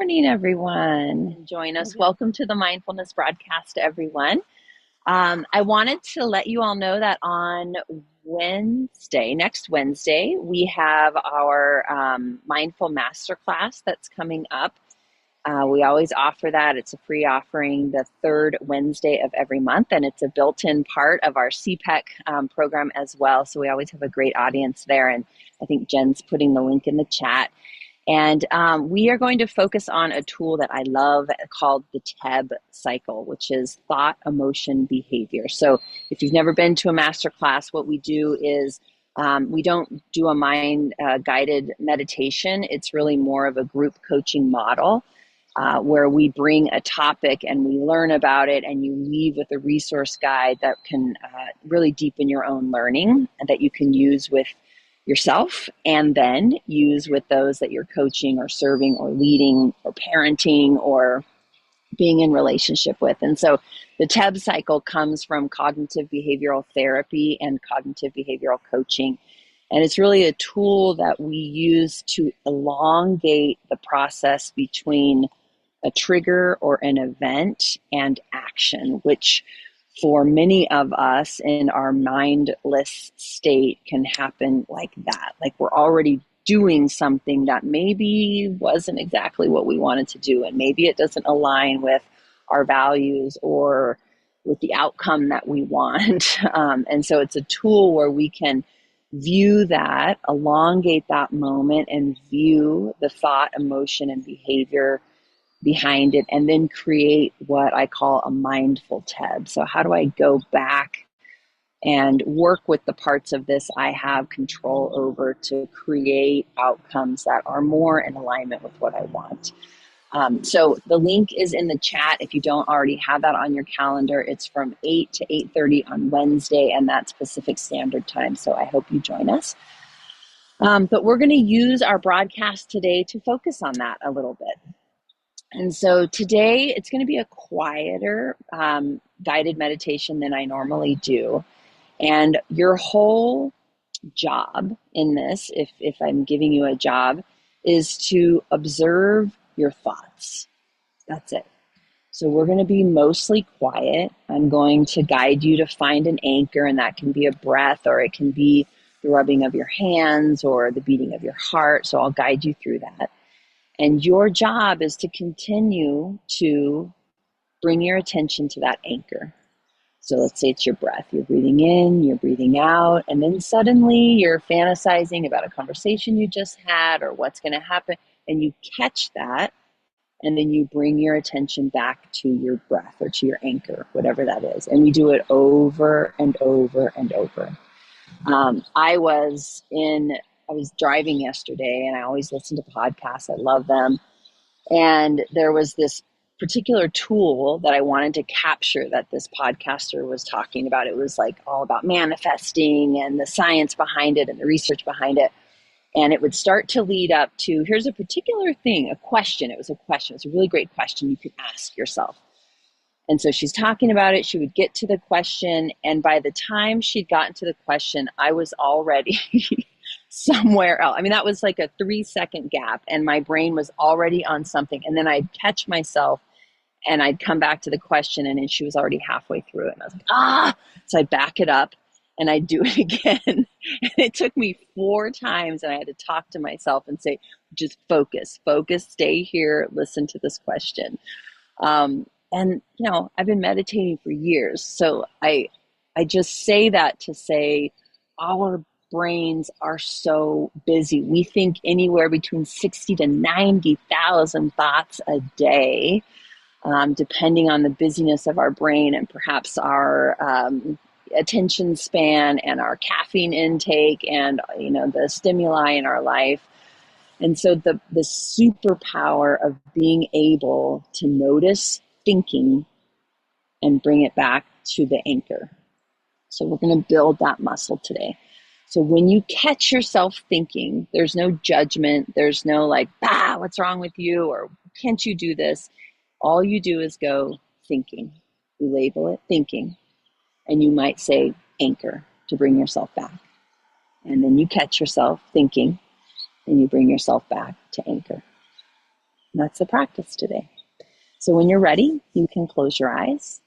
morning, everyone. Join us. Welcome to the Mindfulness broadcast, everyone. I wanted to let you all know that on next Wednesday, we have our Mindful Masterclass that's coming up. We always offer that. It's a free offering the third Wednesday of every month, and it's a built-in part of our CPEC program as well. So we always have a great audience there, and I think Jen's putting the link in the chat. And we are going to focus on a tool that I love called the TEB Cycle, which is thought, emotion, behavior. So if you've never been to a masterclass, what we do is we don't do a mind guided meditation. It's really more of a group coaching model where we bring a topic and we learn about it, and you leave with a resource guide that can really deepen your own learning and that you can use with yourself and then use with those that you're coaching or serving or leading or parenting or being in relationship with. And so the TEB cycle comes from cognitive behavioral therapy and cognitive behavioral coaching. And it's really a tool that we use to elongate the process between a trigger or an event and action, which for many of us in our mindless state can happen like that. Like we're already doing something that maybe wasn't exactly what we wanted to do, and maybe it doesn't align with our values or with the outcome that we want. And so it's a tool where we can view that, elongate that moment, and view the thought, emotion, and behavior behind it, and then create what I call a mindful TEB. So how do I go back and work with the parts of this I have control over to create outcomes that are more in alignment with what I want? So the link is in the chat. If you don't already have that on your calendar, it's from 8 to 8:30 on Wednesday, and that's Pacific Standard Time. So I hope you join us. But we're going to use our broadcast today to focus on that a little bit. And so today it's going to be a quieter guided meditation than I normally do. And your whole job in this, if I'm giving you a job, is to observe your thoughts. That's it. So we're going to be mostly quiet. I'm going to guide you to find an anchor, and that can be a breath, or it can be the rubbing of your hands or the beating of your heart. So I'll guide you through that. And your job is to continue to bring your attention to that anchor. So let's say it's your breath. You're breathing in, you're breathing out, and then suddenly you're fantasizing about a conversation you just had or what's going to happen, and you catch that, and then you bring your attention back to your breath or to your anchor, whatever that is. And we do it over and over and over. I was driving yesterday, and I always listen to podcasts. I love them. And there was this particular tool that I wanted to capture that this podcaster was talking about. It was like all about manifesting and the science behind it and the research behind it. And it would start to lead up to, here's a particular thing, a question. It was a question. It was a really great question you could ask yourself. And so she's talking about it. She would get to the question. And by the time she'd gotten to the question, I was already somewhere else. I mean, that was like a 3-second gap, and my brain was already on something. And then I'd catch myself and I'd come back to the question, and then she was already halfway through it. And I was like, so I'd back it up and I'd do it again. And it took me 4 times, and I had to talk to myself and say, just focus, stay here, listen to this question. And, I've been meditating for years. So I just say that to say our brains are so busy. We think anywhere between 60 to 90,000 thoughts a day, depending on the busyness of our brain and perhaps our attention span and our caffeine intake and, the stimuli in our life. And so the superpower of being able to notice thinking and bring it back to the anchor. So we're going to build that muscle today. So when you catch yourself thinking, there's no judgment. There's no like, what's wrong with you? Or can't you do this? All you do is go thinking. You label it thinking. And you might say anchor to bring yourself back. And then you catch yourself thinking and you bring yourself back to anchor. And that's the practice today. So when you're ready, you can close your eyes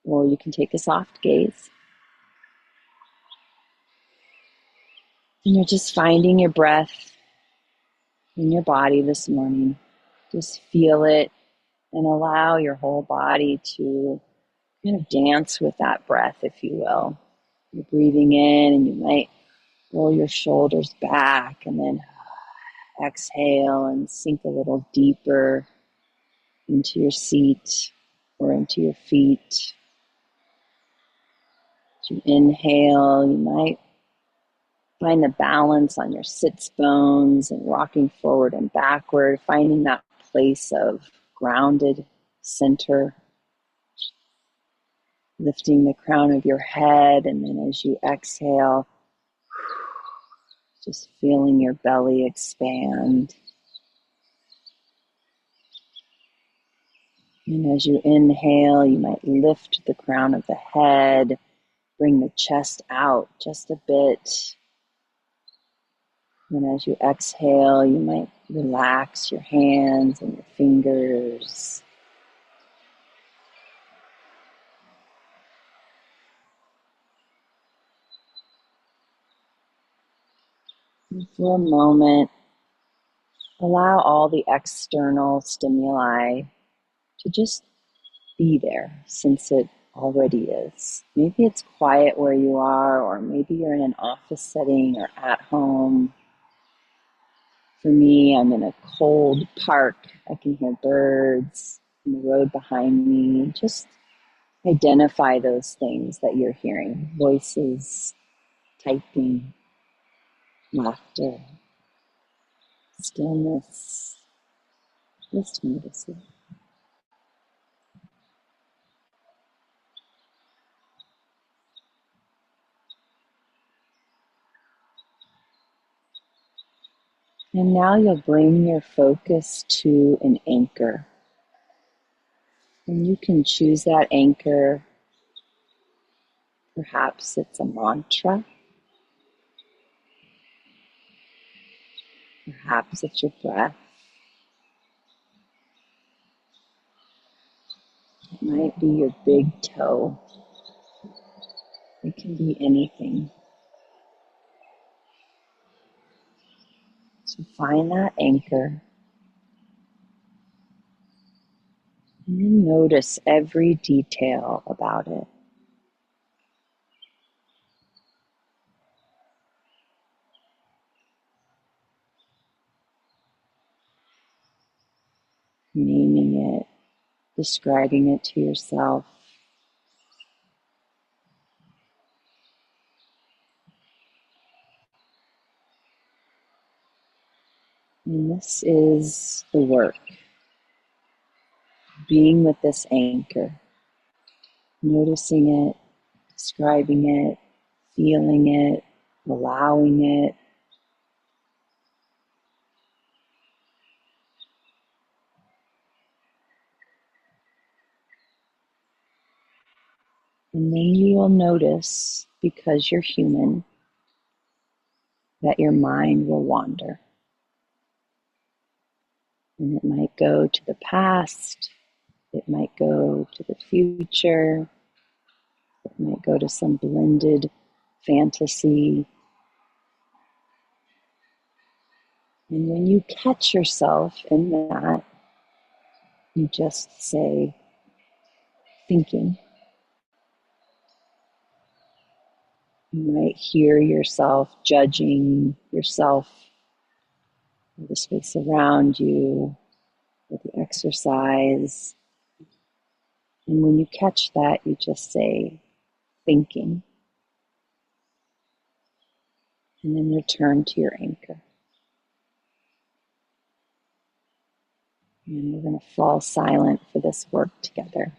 or you can take a soft gaze. And you're just finding your breath in your body this morning. Just feel it and allow your whole body to kind of dance with that breath, if you will. You're breathing in and you might roll your shoulders back and then exhale and sink a little deeper into your seat or into your feet. As you inhale, you might find the balance on your sits bones and rocking forward and backward, finding that place of grounded center, lifting the crown of your head, and then as you exhale, just feeling your belly expand. And as you inhale, you might lift the crown of the head, bring the chest out just a bit. And as you exhale, you might relax your hands and your fingers. And for a moment, allow all the external stimuli to just be there, since it already is. Maybe it's quiet where you are, or maybe you're in an office setting or at home. For me, I'm in a cold park. I can hear birds in the road behind me. Just identify those things that you're hearing: voices, typing, laughter, stillness. Just notice it. And now you'll bring your focus to an anchor. And you can choose that anchor. Perhaps it's a mantra. Perhaps it's your breath. It might be your big toe. It can be anything. So find that anchor. And then notice every detail about it. Naming it, describing it to yourself. And this is the work. Being with this anchor. Noticing it, describing it, feeling it, allowing it. And then you will notice, because you're human, that your mind will wander. And it might go to the past, it might go to the future, it might go to some blended fantasy. And when you catch yourself in that, you just say, thinking. You might hear yourself judging yourself, or the space around you, or the exercise. And when you catch that, you just say, thinking, and then return to your anchor. And we're going to fall silent for this work together.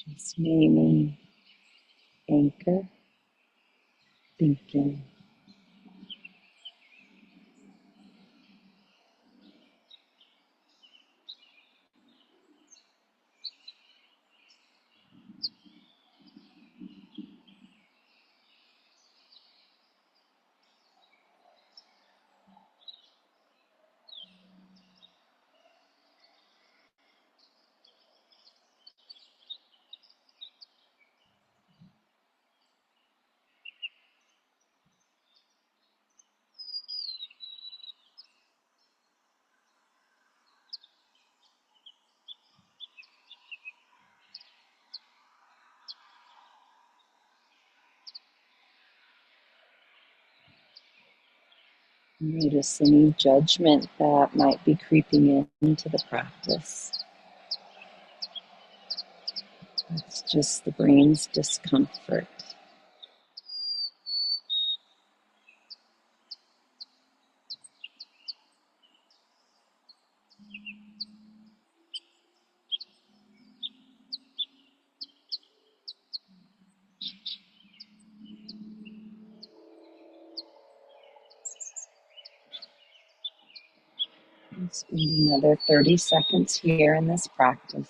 Just naming, anchor, thinking. Notice any judgment that might be creeping into the practice. It's just the brain's discomfort. And spend another 30 seconds here in this practice.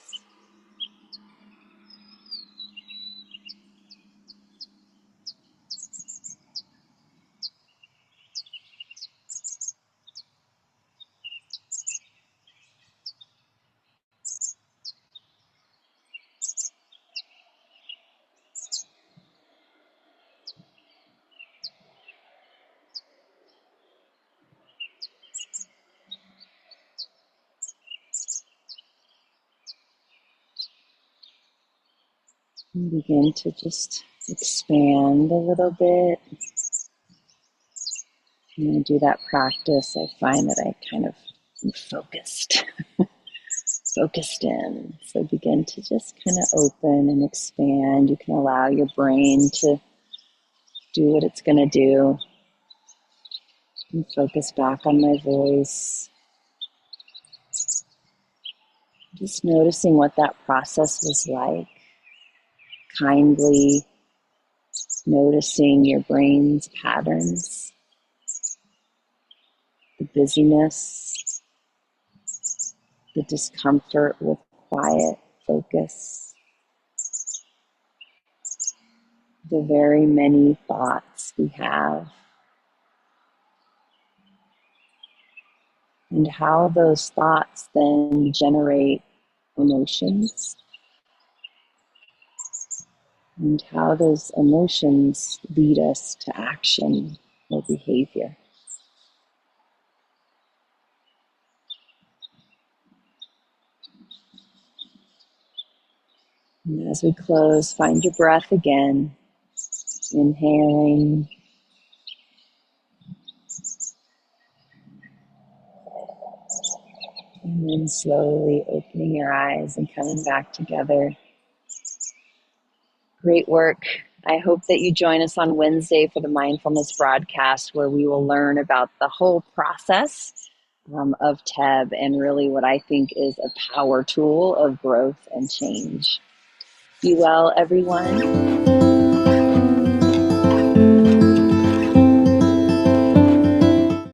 And begin to just expand a little bit. When I do that practice, I find that I kind of am focused in. So begin to just kind of open and expand. You can allow your brain to do what it's going to do. And focus back on my voice. Just noticing what that process was like. Kindly noticing your brain's patterns, the busyness, the discomfort with quiet focus, the very many thoughts we have, and how those thoughts then generate emotions, and how those emotions lead us to action or behavior. And as we close, find your breath again, inhaling, and then slowly opening your eyes and coming back together. Great work. I hope that you join us on Wednesday for the mindfulness broadcast, where we will learn about the whole process of TEB and really what I think is a power tool of growth and change. Be well, everyone.